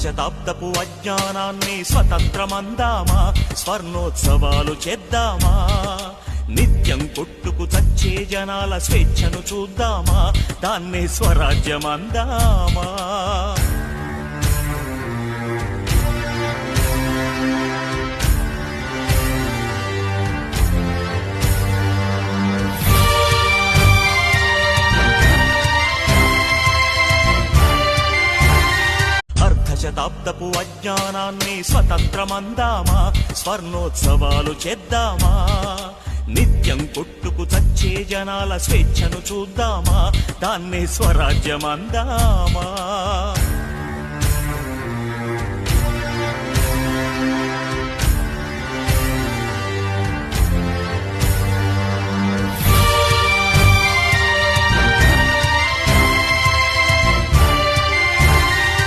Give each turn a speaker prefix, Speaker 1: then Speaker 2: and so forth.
Speaker 1: శతాబ్దపు అజ్ఞానాన్ని స్వతంత్రమందామా, స్వర్ణోత్సవాలు చేద్దామా, నిత్యం కొట్టుకు చచ్చే జనాల స్వేచ్ఛను చూద్దామా, దాన్ని స్వరాజ్యమందామా. శతాబ్దపు అజ్ఞానాన్ని స్వతంత్రమందామా, స్వర్ణోత్సవాలు చేద్దామా, నిత్యం కొట్టుకు చచ్చే జనాల స్వేచ్ఛను చూద్దామా, దాన్ని స్వరాజ్యమందామా.